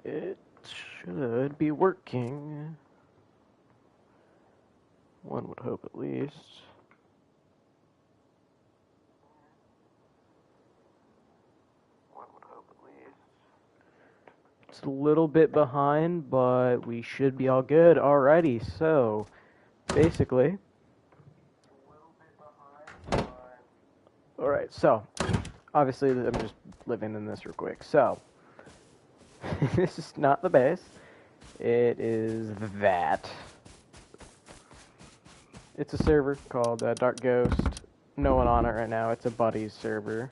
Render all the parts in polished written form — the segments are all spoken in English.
It should be working. One would hope, at least. It's a little bit behind, but we should be all good. Alrighty, so basically. Alright, so obviously I'm just living in this real quick. So this is not the base. It is that. It's a server called Dark Ghost. No one on it right now. It's a buddies server.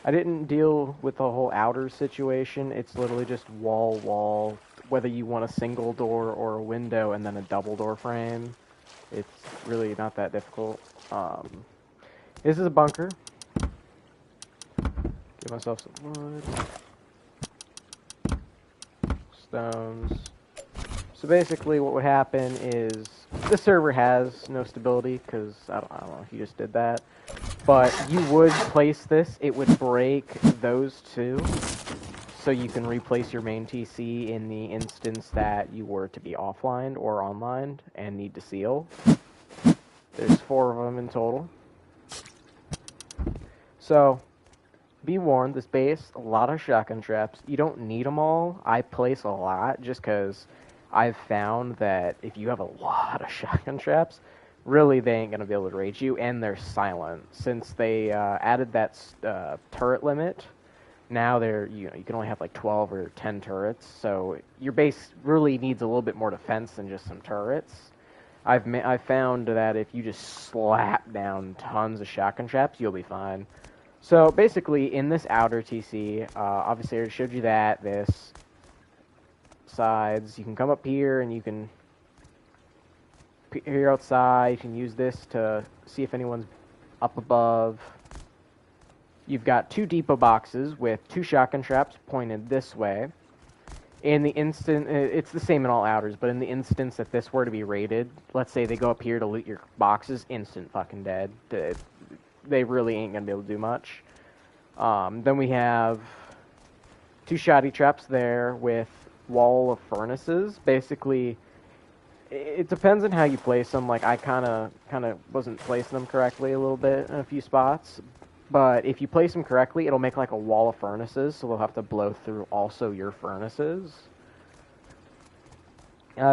I didn't deal with the whole outer situation. It's literally just wall, whether you want a single door or a window and then a double door frame. It's really not that difficult. This is a bunker. Give myself some wood. Stones. So basically what would happen is the server has no stability because I don't know if you just did that. But you would place this, it would break those two, so you can replace your main TC in the instance that you were to be offline or online and need to seal. There's 4 of them in total. So, be warned, this base, a lot of shotgun traps. You don't need them all. I place a lot just because I've found that if you have a lot of shotgun traps, really, they ain't going to be able to raid you, and they're silent. Since they added that turret limit, now you can only have like 12 or 10 turrets, so your base really needs a little bit more defense than just some turrets. I've found that if you just slap down tons of shotgun traps, you'll be fine. So basically, in this outer TC, obviously I already showed you that, this, sides, you can come up here and you can here outside, you can use this to see if anyone's up above. You've got 2 depot boxes with 2 shotgun traps pointed this way. In the instant, it's the same in all outers, but in the instance that this were to be raided, let's say they go up here to loot your boxes, instant fucking dead. They really ain't gonna be able to do much. Then we have 2 shoddy traps there with wall of furnaces. Basically, it depends on how you place them. Like, I kind of wasn't placing them correctly a little bit in a few spots. But if you place them correctly, it'll make like a wall of furnaces, so they'll have to blow through also your furnaces.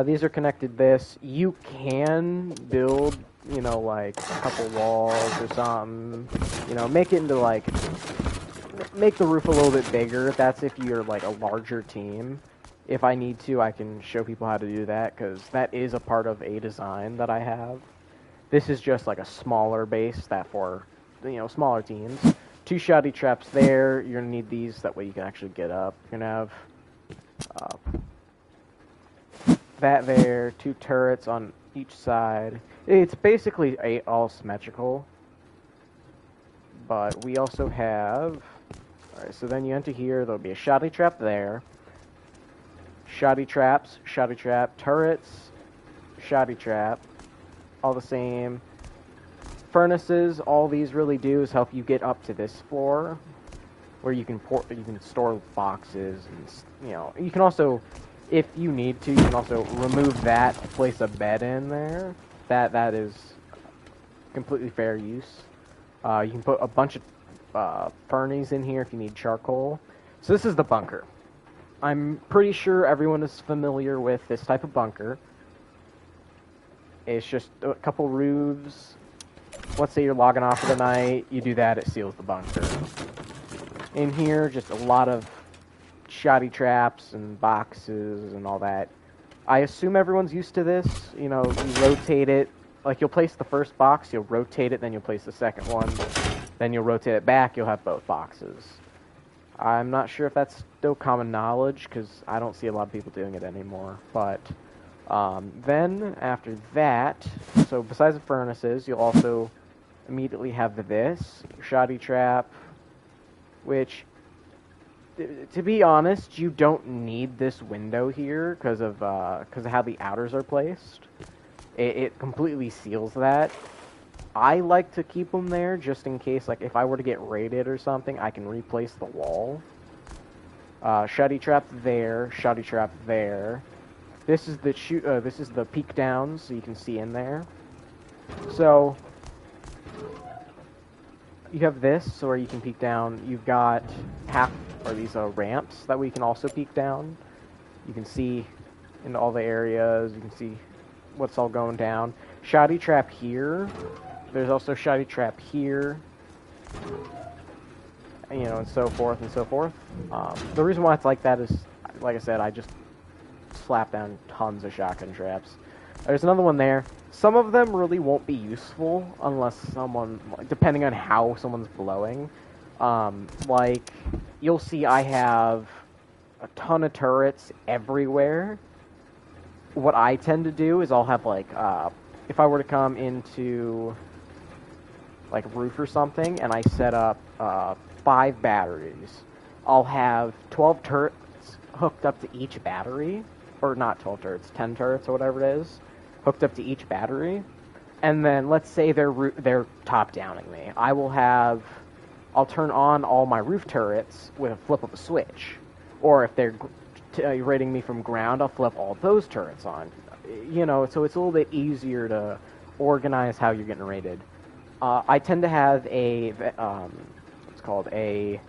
These are connected this. You can build, like a couple walls or something. Make it into like, make the roof a little bit bigger. That's if you're like a larger team. If I need to, I can show people how to do that, because that is a part of a design that I have. This is just like a smaller base that for, smaller teams. 2 shoddy traps there. You're going to need these, that way you can actually get up. You're going to have that there, 2 turrets on each side. It's basically all symmetrical. But we also have... Alright, so then you enter here, there'll be a shoddy trap there. Shoddy traps, shoddy trap, turrets, shoddy trap, all the same. Furnaces, all these really do is help you get up to this floor, where you can store boxes, and you can also, if you need to, you can also remove that to place a bed in there. That is completely fair use. You can put a bunch of furnaces in here if you need charcoal. So this is the bunker. I'm pretty sure everyone is familiar with this type of bunker. It's just a couple roofs. Let's say you're logging off for the night, you do that, it seals the bunker. In here, just a lot of shoddy traps and boxes and all that. I assume everyone's used to this. You rotate it. Like, you'll place the first box, you'll rotate it, then you'll place the second one. Then you'll rotate it back, you'll have both boxes. I'm not sure if that's still common knowledge, because I don't see a lot of people doing it anymore. But then, after that, so besides the furnaces, you'll also immediately have this shoddy trap, which, to be honest, you don't need this window here because of how the outers are placed. It completely seals that. I like to keep them there just in case, like, if I were to get raided or something, I can replace the wall. Shutty trap there, shutty trap there. This is the this is the peek down, so you can see in there. So you have this, where you can peek down. You've got these ramps that we can also peek down. You can see into all the areas. You can see what's all going down. Shoddy trap here. There's also shoddy trap here. You know, and so forth and so forth. The reason why it's like that is, like I said, I just slap down tons of shotgun traps. There's another one there. Some of them really won't be useful unless someone, depending on how someone's blowing. Like, you'll see I have a ton of turrets everywhere. What I tend to do is I'll have, like, if I were to come into, like, a roof or something, and I set up 5 batteries, I'll have 12 turrets hooked up to each battery, or not 12 turrets, 10 turrets or whatever it is, hooked up to each battery, and then let's say they're top-downing me. I'll turn on all my roof turrets with a flip of a switch, or if they're raiding me from ground, I'll flip all those turrets on. You know, so it's a little bit easier to organize how you're getting raided. I tend to have a what's called a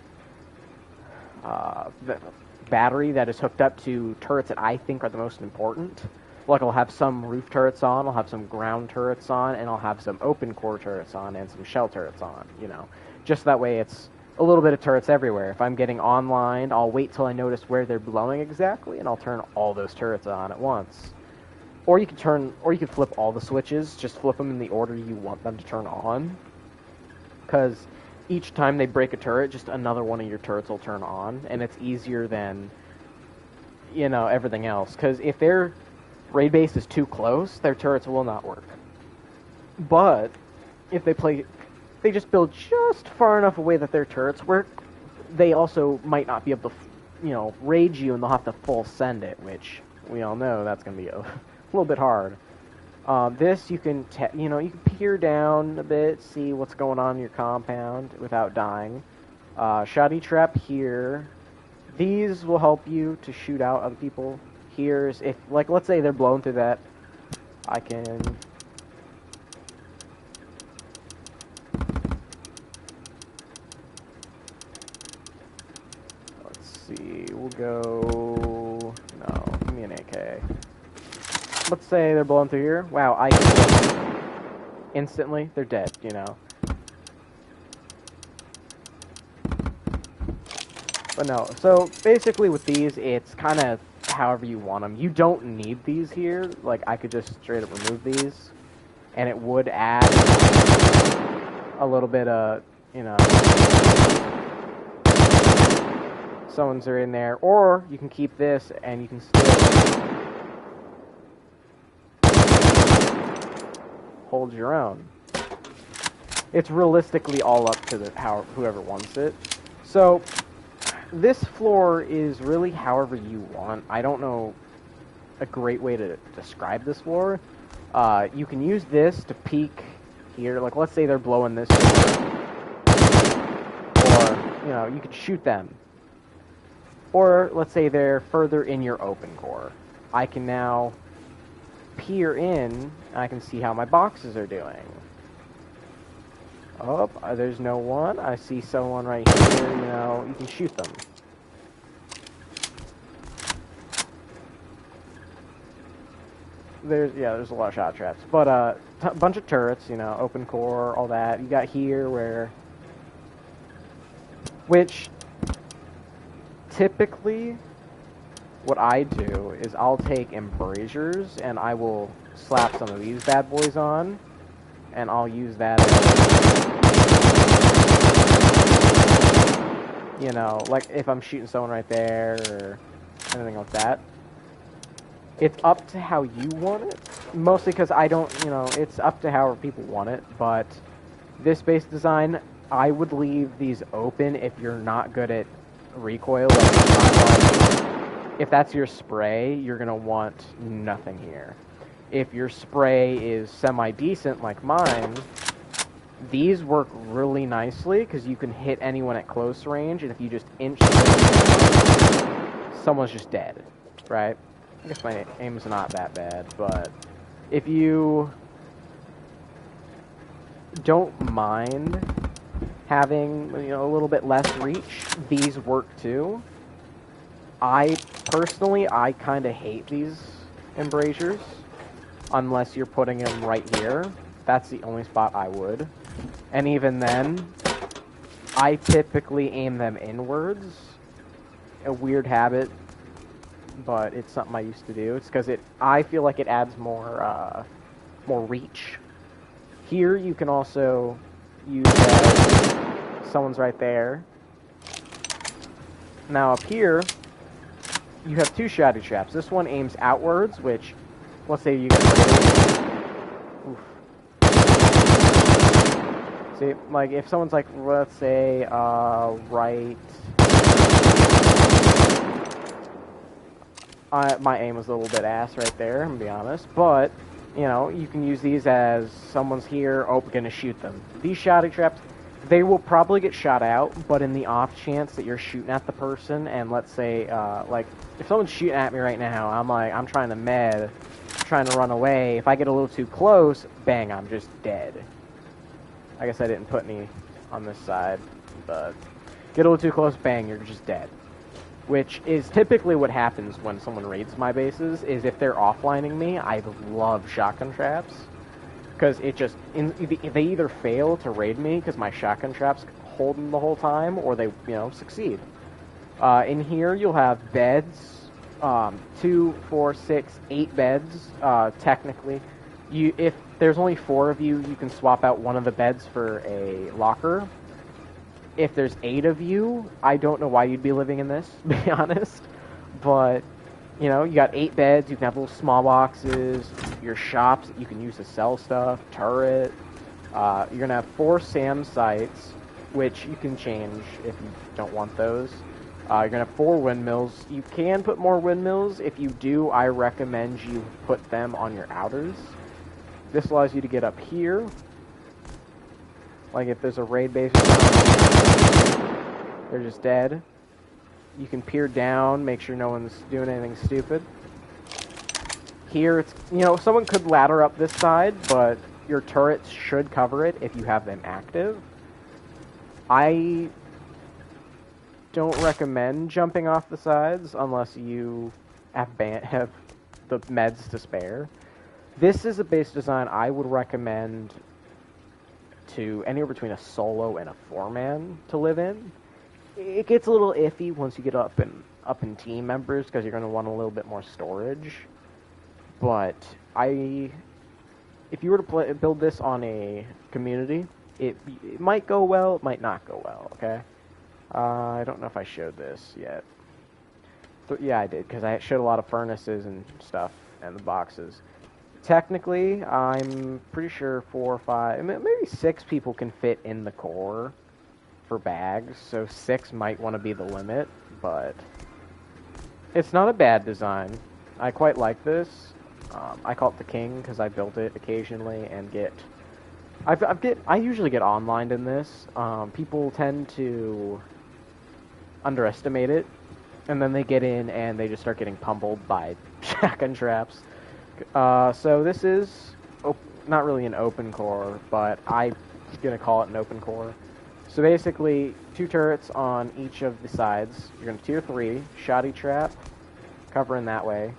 battery that is hooked up to turrets that I think are the most important. Like, I'll have some roof turrets on, I'll have some ground turrets on, and I'll have some open core turrets on, and some shell turrets on, you know. Just that way it's a little bit of turrets everywhere. If I'm getting online, I'll wait till I notice where they're blowing exactly, and I'll turn all those turrets on at once. Or you could flip all the switches, just flip them in the order you want them to turn on. Because each time they break a turret, just another one of your turrets will turn on, and it's easier than, you know, everything else. Because if their raid base is too close, their turrets will not work. But if they just build just far enough away that their turrets work, they also might not be able to, you know, raid you, and they'll have to full send it, which we all know that's going to be a little bit hard. This, you can peer down a bit, see what's going on in your compound without dying. Shoddy trap here. These will help you to shoot out other people. Here's, if, like, let's say they're blown through that, I can... Let's see, we'll go... No, give me an AK. Let's say they're blowing through here. Wow, I can... Instantly, they're dead, you know. But no, so basically with these, it's kind of however you want them. You don't need these here. Like, I could just straight up remove these, and it would add a little bit of, you know, someone's are in there. Or you can keep this, and you can still hold your own. It's realistically all up to whoever wants it. So this floor is really however you want. I don't know a great way to describe this floor. You can use this to peek here. Like, let's say they're blowing this door. Or, you know, you could shoot them. Or, let's say they're further in your open core. I can now peer in, and I can see how my boxes are doing. Oh, there's no one. I see someone right here, you know, you can shoot them. There's a lot of shot traps. But, a bunch of turrets, you know, open core, all that. You got here which, typically, what I do is I'll take embrasures, and I will slap some of these bad boys on, and I'll use that as, you know, like if I'm shooting someone right there or anything like that. It's up to how you want it, mostly because I don't, you know, it's up to however people want it, but this base design, I would leave these open if you're not good at recoil. If that's your spray, you're going to want nothing here. If your spray is semi-decent like mine, These work really nicely because you can hit anyone at close range, and if you just inch, someone's just dead, right? I guess my aim's not that bad, but if you don't mind having, you know, a little bit less reach, these work too. I kind of hate these embrasures unless you're putting them right here. That's the only spot I would. And even then, I typically aim them inwards. A weird habit, but it's something I used to do. It's because I feel like it adds more reach. Here you can also use someone's right there. Now up here, you have two shadow traps. This one aims outwards, which, let's say you get oof. See, like if someone's like, let's say, right. My aim was a little bit ass right there, I'm gonna be honest, but you know, you can use these as someone's here, gonna shoot them. These shadow traps, they will probably get shot out, but in the off chance that you're shooting at the person, and let's say, like, if someone's shooting at me right now, I'm trying to med, trying to run away, if I get a little too close, bang, I'm just dead. I guess I didn't put any on this side, but get a little too close, bang, you're just dead. Which is typically what happens when someone raids my bases, is if they're offlining me, I love shotgun traps. Because it just, they either fail to raid me because my shotgun traps hold them the whole time, or they, you know, succeed. In here, you'll have beds, 2, 4, 6, 8 beds, technically. If there's only 4 of you, you can swap out one of the beds for a locker. If there's 8 of you, I don't know why you'd be living in this, to be honest. But, you know, you got 8 beds, you can have little small boxes, your shops that you can use to sell stuff, turret. You're going to have 4 SAM sites, which you can change if you don't want those. You're going to have 4 windmills. You can put more windmills. If you do, I recommend you put them on your outers. This allows you to get up here. Like if there's a raid base, they're just dead. You can peer down, make sure no one's doing anything stupid. Here, it's, you know, someone could ladder up this side, but your turrets should cover it if you have them active. I don't recommend jumping off the sides unless you have the meds to spare. This is a base design I would recommend to anywhere between a solo and a 4-man to live in. It gets a little iffy once you get up in team members because you're going to want a little bit more storage. But if you were to build this on a community, it might go well, it might not go well. Okay, I don't know if I showed this yet. Yeah, I did because I showed a lot of furnaces and stuff and the boxes. Technically, I'm pretty sure 4 or 5, maybe 6 people can fit in the core for bags, so 6 might want to be the limit, but it's not a bad design. I quite like this. I call it the King because I built it occasionally and I usually get online in this. People tend to underestimate it, and then they get in and they just start getting pummeled by shotgun traps. So this is not really an open core, but I'm going to call it an open core. So basically, 2 turrets on each of the sides. You're going to tier 3, shoddy trap, covering that way,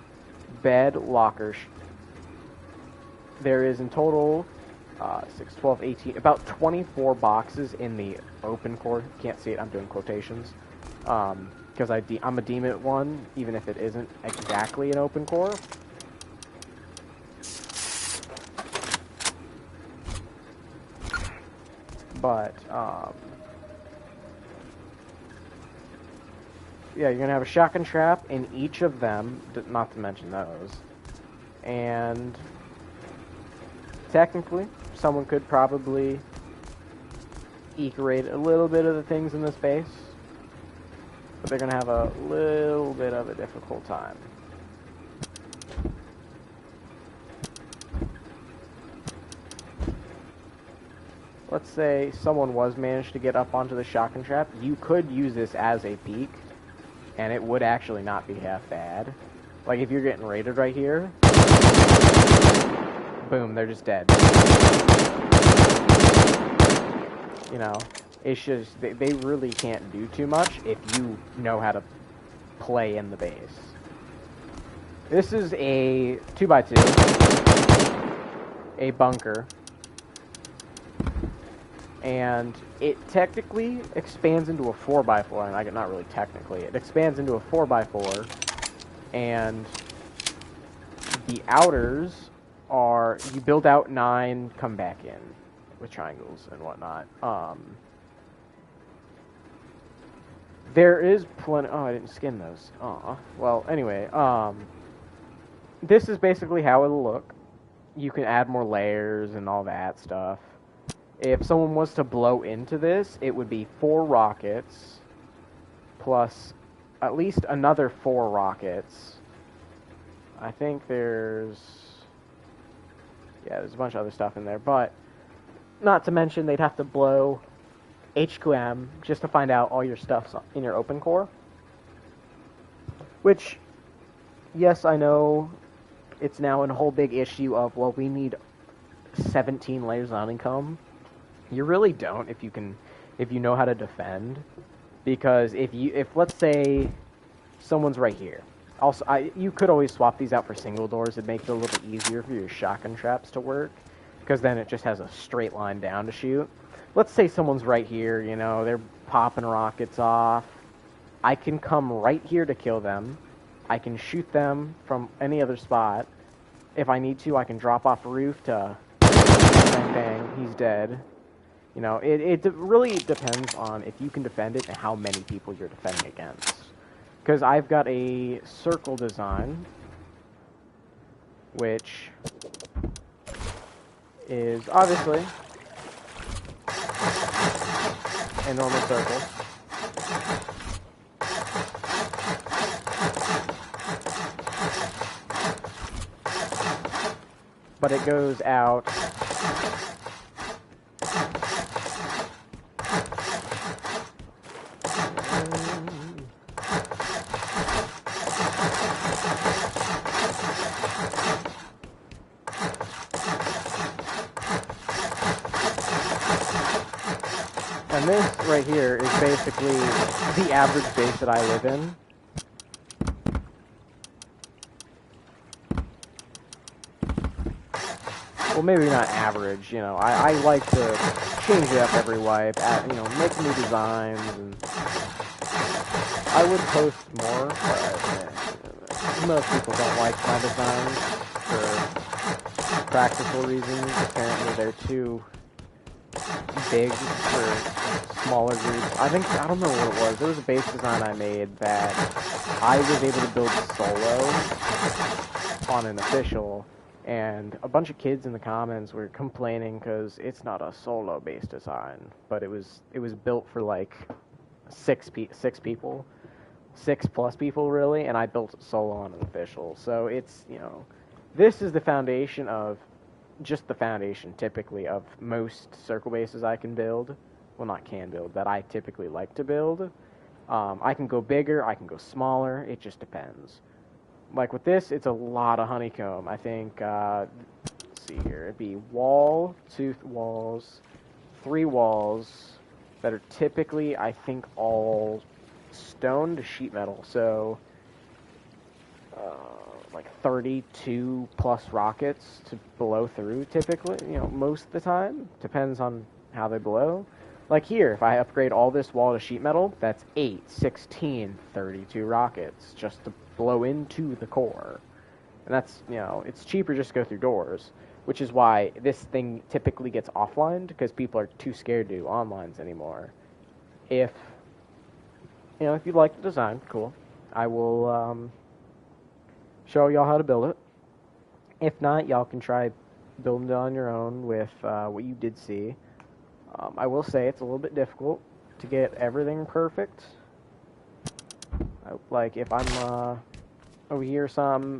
bed, lockers. There is in total 6, 12, 18, about 24 boxes in the open core. Can't see it, I'm doing quotations. Because I'm a deem it one, even if it isn't exactly an open core. But, yeah, you're going to have a shotgun trap in each of them, not to mention those. And technically, someone could probably equate a little bit of the things in this base, but they're going to have a little bit of a difficult time. let's say someone was managed to get up onto the shotgun trap, you could use this as a peek, and it would actually not be half bad. Like, if you're getting raided right here, boom, they're just dead. You know, it's just, they really can't do too much if you know how to play in the base. This is a 2x2, a bunker, and it technically expands into a 4x4, and not really technically, it expands into a 4x4, and the outers are, you build out 9, come back in with triangles and whatnot. There is plenty, oh, I didn't skin those. Aw. Well, anyway, this is basically how it'll look. You can add more layers and all that stuff. If someone was to blow into this, it would be 4 rockets plus at least another 4 rockets. I think there's a bunch of other stuff in there, but not to mention they'd have to blow HQM just to find out all your stuff's in your open core. Which, yes, I know it's now a whole big issue of, well, we need 17 layers on income. You really don't if you know how to defend. Because if let's say someone's right here. Also, you could always swap these out for single doors. It'd make it a little bit easier for your shotgun traps to work, because then it just has a straight line down to shoot. Let's say someone's right here, you know, they're popping rockets off. I can come right here to kill them. I can shoot them from any other spot. If I need to, I can drop off a roof to bang, bang, he's dead. You know, it really depends on if you can defend it and how many people you're defending against. Because I've got a circle design, which is obviously a normal circle. But it goes out and this right here is basically the average base that I live in. Well, maybe not average, you know. I like to change it up every wipe, you know, make new designs, and I would post more, but most people don't like my designs for practical reasons. Apparently they're too big for smaller groups. I don't know what it was. There was a base design I made that I was able to build solo on an official, and a bunch of kids in the comments were complaining because it's not a solo base design, but it was built for like 6 people, 6+ people really, and I built it solo on an official. So it's, you know, this is the foundation of, just the foundation typically of most circle bases I can build. Well, not can build, that I typically like to build. I can go bigger, I can go smaller, it just depends. Like with this, it's a lot of honeycomb. I think, let's see here, it'd be wall, 2 walls, 3 walls that are typically, I think, all stone to sheet metal. So, like 32+ rockets to blow through typically, you know, most of the time. Depends on how they blow. Like here, if I upgrade all this wall to sheet metal, that's 8, 16, 32 rockets just to blow into the core. And that's, you know, it's cheaper just to go through doors, which is why this thing typically gets offlined, because people are too scared to do onlines anymore. If, you know, if you like the design, cool. I will show y'all how to build it. If not, y'all can try building it on your own with what you did see. I will say it's a little bit difficult to get everything perfect. Like if I'm over here,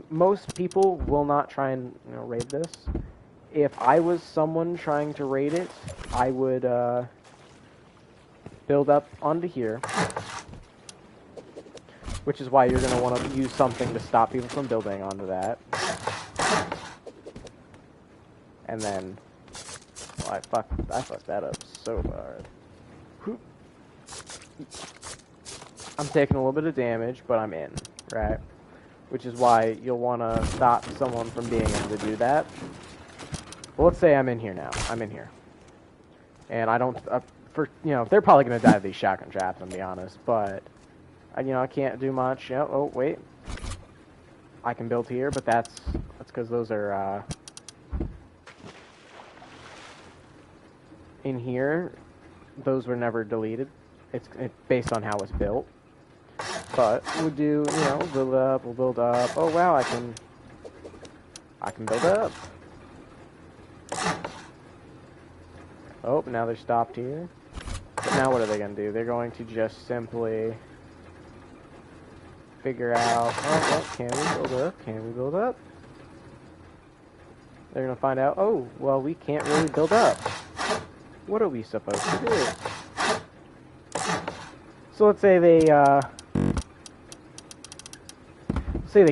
most people will not try and, you know, raid this. if I was someone trying to raid it, I would build up onto here, which is why you're going to want to use something to stop people from building onto that. And then, well, I fucked that up so hard. I'm taking a little bit of damage, but I'm in, right? Which is why you'll want to stop someone from being able to do that. Well, let's say I'm in here now. I'm in here. And I don't, they're probably going to die to these shotgun traps, to be honest, but, I can't do much. Oh, wait. I can build here, but that's because those are, in here, those were never deleted. It's based on how it's built. But we'll do, we'll build up. Oh wow, I can build up. Oh, now they're stopped here. But now what are they going to do? They're going to just simply figure out, oh, well, can we build up? Can we build up? They're going to find out, oh, well, we can't really build up. What are we supposed to do? So let's say they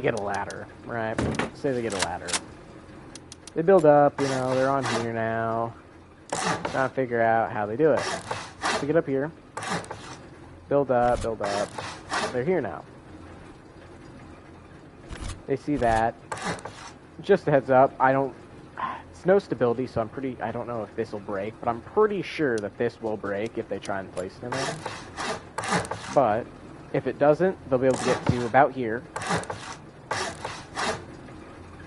get a ladder, right? Say they get a ladder. They build up, they're on here now. Trying to figure out how they do it. So get up here. Build up, build up. They're here now. They see that. Just a heads up, it's no stability, so I don't know if this will break, but I'm pretty sure that this will break if they try and place them in. But if it doesn't, they'll be able to get to about here.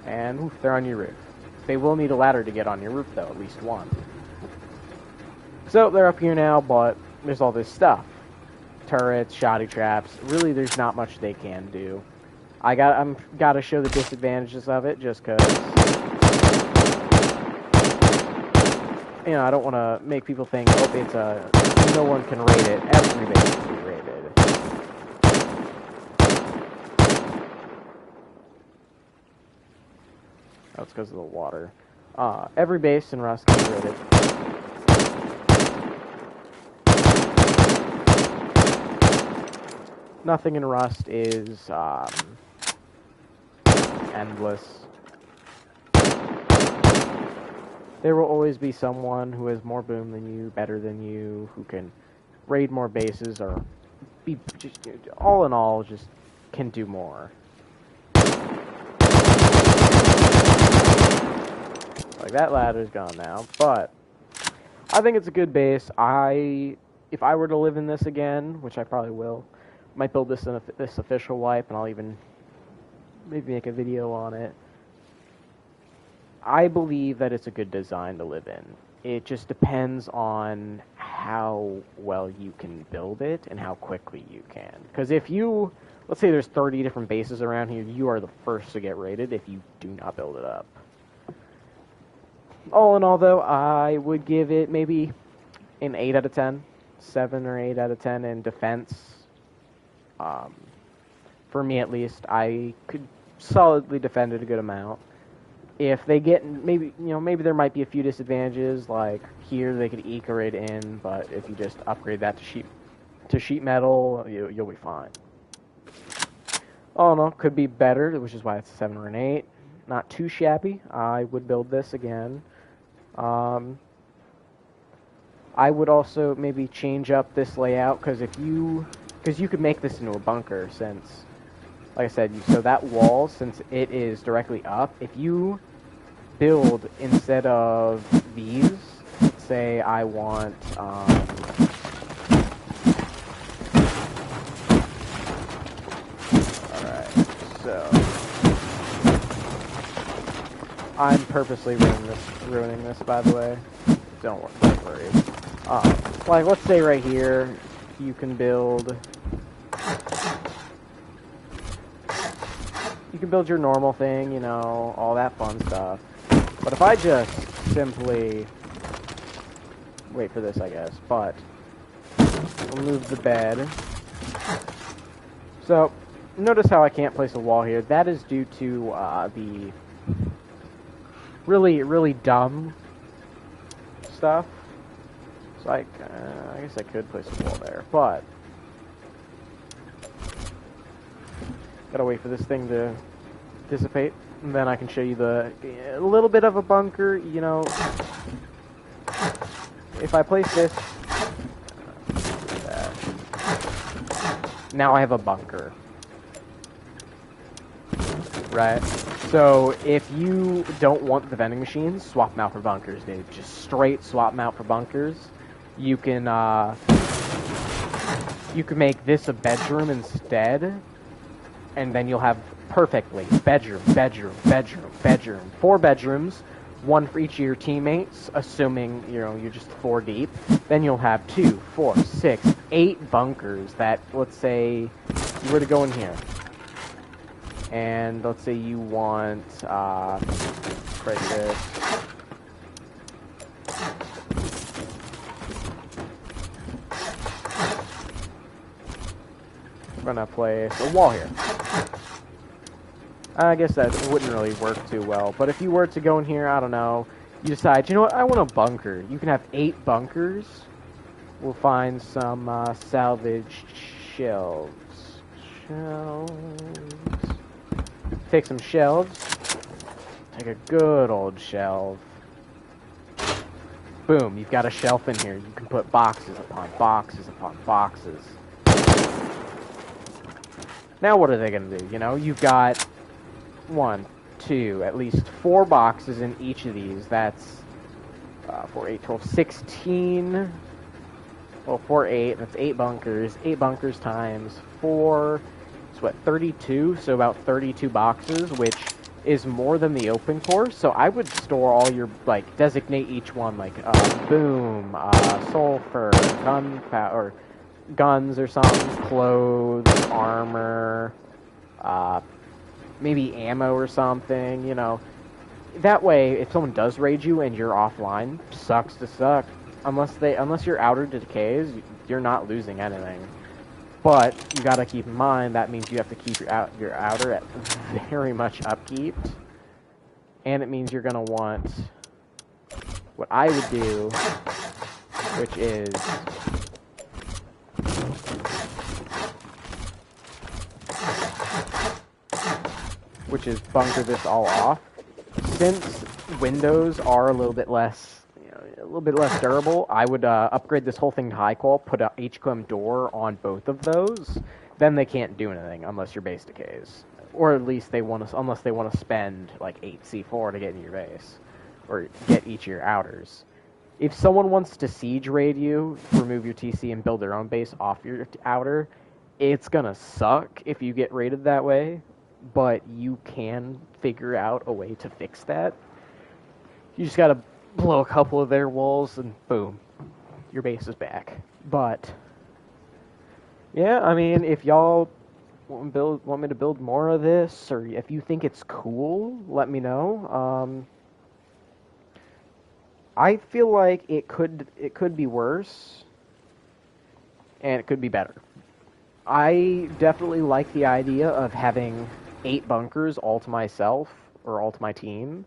And oof, they're on your roof. They will need a ladder to get on your roof, though, at least one. So they're up here now, but there's all this stuff. Turrets, shoddy traps. Really, there's not much they can do. I'm gotta show the disadvantages of it, just because I don't want to make people think, oh, it's no one can raid it. Every base can be raided. That's because of the water. Every base in Rust can be raided. Nothing in Rust is endless. There will always be someone who has more boom than you, better than you, who can raid more bases, or be just all in all just can do more. Like that ladder's gone now, but I think it's a good base. If I were to live in this again, which I probably will, might build this in this official wipe, and I'll even maybe make a video on it. I believe that it's a good design to live in. It just depends on how well you can build it and how quickly you can. Because if let's say there's 30 different bases around here, you are the first to get raided if you do not build it up. All in all, though, I would give it maybe an 8 out of 10. 7 or 8 out of 10 in defense. For me, at least, I could solidly defend it a good amount. If they get, maybe there might be a few disadvantages, like here they could eke a raid in, but if you just upgrade that to sheet metal, you'll be fine. All in all, could be better, which is why it's a 7 or an 8. Not too shabby. I would build this again. I would also maybe change up this layout, because you could make this into a bunker, since, like I said, so that wall, since it is directly up, if you build instead of these, say I want, alright, so, I'm purposely ruining this, by the way, don't worry. Like, let's say right here, you can build your normal thing, all that fun stuff. But if I just simply wait for this, I guess, but remove the bed. So, notice how I can't place a wall here. That is due to really dumb stuff. So I guess I could place a wall there, but gotta wait for this thing to dissipate, and then I can show you a little bit of a bunker. You know, if I place this, now I have a bunker, right? So if you don't want the vending machines, swap them out for bunkers, dude. Just straight swap them out for bunkers. You can make this a bedroom instead, and then you'll have perfectly bedroom, bedroom, bedroom, bedroom. 4 bedrooms, 1 for each of your teammates, assuming you're just 4 deep. Then you'll have 2, 4, 6, 8 bunkers that, let's say, you were to go in here. And let's say you want, right this. I'm gonna place a wall here. I guess that wouldn't really work too well, but if you were to go in here, I don't know, you decide, you know what, I want a bunker. You can have 8 bunkers. We'll find some salvaged shelves. Take some shelves. Take a good old shelf. Boom, you've got a shelf in here. You can put boxes upon boxes upon boxes. Now what are they going to do? You know, you've got 1, 2, at least 4 boxes in each of these. That's 4, 8, 12, 16. Well, 4, 8. That's 8 bunkers. 8 bunkers times 4. It's what, 32? So about 32 boxes, which is more than the open course. So I would store all your, like, designate each one, like, boom, sulfur, gunpowder, guns or something, clothes, armor, maybe ammo or something, you know. That way, if someone does raid you and you're offline, sucks to suck. Unless your outer decays, you're not losing anything. But you gotta keep in mind that means you have to keep your outer at very much upkeep, and it means you're gonna want what I would do, which is bunker this all off. Since windows are a little bit less durable, I would upgrade this whole thing to high qual, put a HQM door on both of those. Then they can't do anything unless your base decays, or at least unless they want to spend like 8 C4 to get in your base or get each of your outers. If someone wants to siege raid you, remove your TC and build their own base off your outer, it's gonna suck if you get raided that way. But you can figure out a way to fix that. You just gotta blow a couple of their walls and boom, your base is back. But yeah, I mean, if y'all want me to build more of this, or if you think it's cool, let me know. I feel like it could be worse, and it could be better. I definitely like the idea of having 8 bunkers all to myself, or all to my team,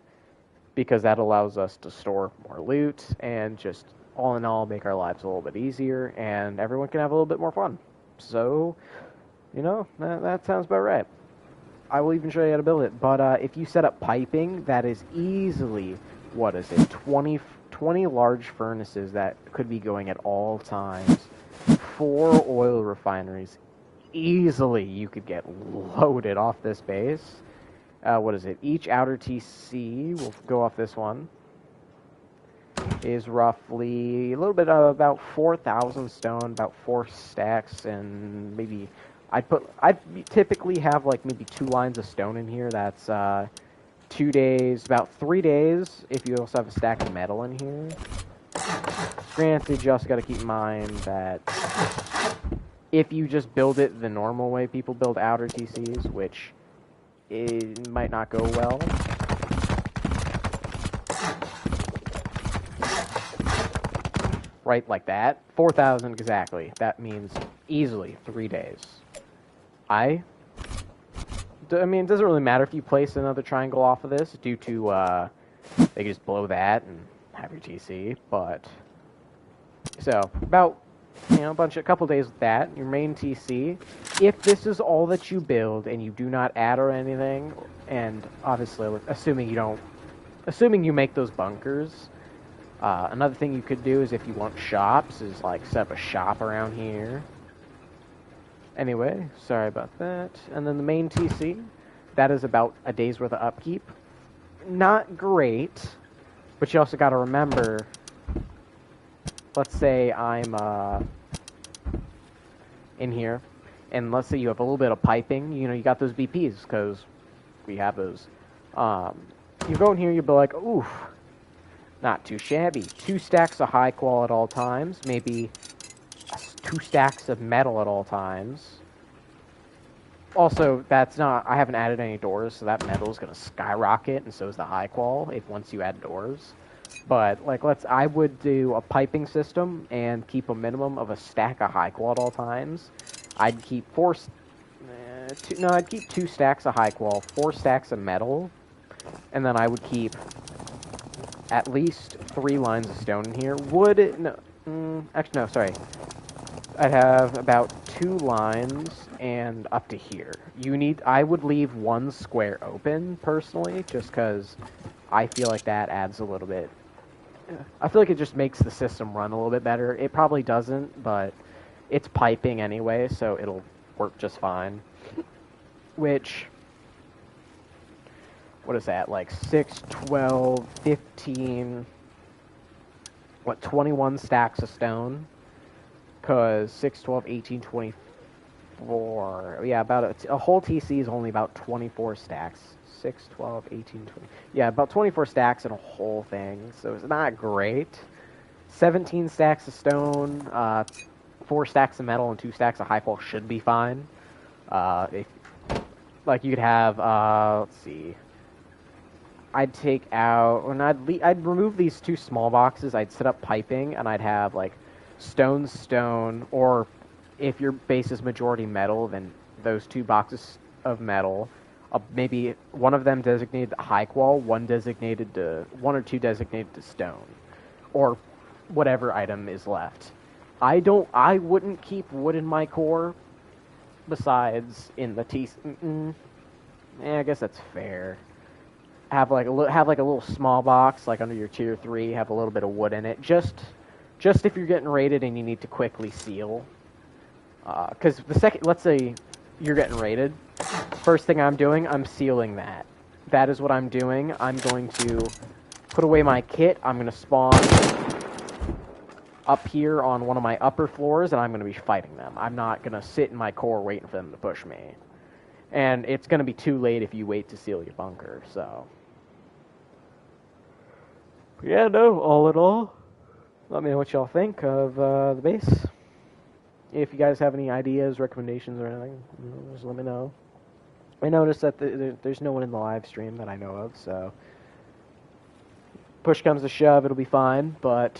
because that allows us to store more loot, and just, all in all, make our lives a little bit easier, and everyone can have a little bit more fun. So, you know, that sounds about right. I will even show you how to build it, but if you set up piping, that is easily, 20 large furnaces that could be going at all times, 4 oil refineries. Easily you could get loaded off this base. Each outer TC, we'll go off this one, is roughly a little bit of about 4,000 stone, about 4 stacks, and maybe I'd typically have like maybe 2 lines of stone in here. That's 2 days, about 3 days if you also have a stack of metal in here. Granted, you also got to keep in mind that if you just build it the normal way people build outer TCs, which it might not go well. Right, like that. 4,000 exactly. That means easily 3 days. I mean, it doesn't really matter if you place another triangle off of this due to They can just blow that and have your TC. But so about a couple days with that, your main TC. If this is all that you build and you do not add or anything, and obviously assuming you make those bunkers. Another thing you could do is if you want shops, is like set up a shop around here. Anyway, sorry about that. And then the main TC, that is about a day's worth of upkeep. Not great, but you also got to remember, let's say I'm in here, and let's say you have a little bit of piping, you got those BPs, because we have those. You go in here, you'll be like, oof, not too shabby. 2 stacks of high qual at all times, maybe 2 stacks of metal at all times. Also, I haven't added any doors, so that metal is going to skyrocket, and so is the high qual once you add doors. But, I would do a piping system and keep a minimum of a stack of high qual at all times. I'd keep I'd keep 2 stacks of high qual, 4 stacks of metal, and then I would keep at least 3 lines of stone in here. Sorry. I'd have about 2 lines and up to here. I would leave 1 square open, personally, just because I feel like that adds a little bit. I feel like it just makes the system run a little bit better. It probably doesn't, but it's piping anyway, so it'll work just fine. Which, what is that, 6, 12, 15, 21 stacks of stone? Because 6, 12, 18, 24, yeah, about a whole TC is only about 24 stacks. 6, 12, 18, 20, yeah, about 24 stacks in a whole thing, so it's not great. 17 stacks of stone, 4 stacks of metal, and 2 stacks of high qual should be fine. You could have, let's see, I'd take out, and I'd remove these 2 small boxes, I'd set up piping, and I'd have, stone, or if your base is majority metal, then those 2 boxes of metal, maybe one of them designated to high qual, one or 2 designated to stone, or whatever item is left. I wouldn't keep wood in my core, besides in the I guess that's fair. Have a little small box, under your tier 3, have a little bit of wood in it, just if you're getting raided and you need to quickly seal. Because let's say you're getting raided, first thing I'm doing, I'm sealing that. That is what I'm doing. I'm going to put away my kit. I'm going to spawn up here on one of my upper floors, and I'm going to be fighting them. I'm not going to sit in my core waiting for them to push me. And it's going to be too late if you wait to seal your bunker, so. Yeah, no, all in all, let me know what y'all think of the base. If you guys have any ideas, recommendations, or anything, just let me know. I noticed that there's no one in the live stream that I know of, so push comes to shove, it'll be fine. But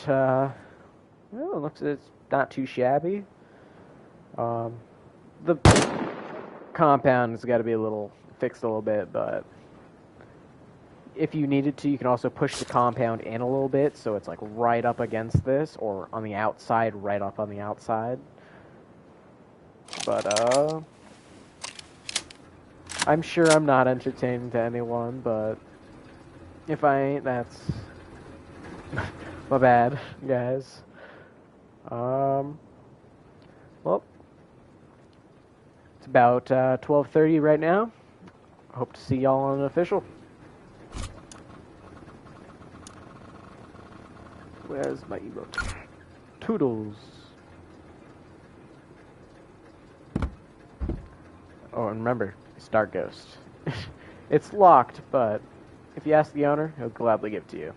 it's not too shabby. The compound has got to be fixed a little bit, but if you needed to, you can also push the compound in a little bit, so it's right up against this, or on the outside, right up on the outside. But I'm sure I'm not entertaining to anyone, but if I ain't, that's my bad, guys. Well, it's about 12:30 right now. Hope to see y'all on an official. Where's my emote? Toodles. Oh, and remember, it's Dark Ghost. It's locked, but if you ask the owner, he'll gladly give it to you.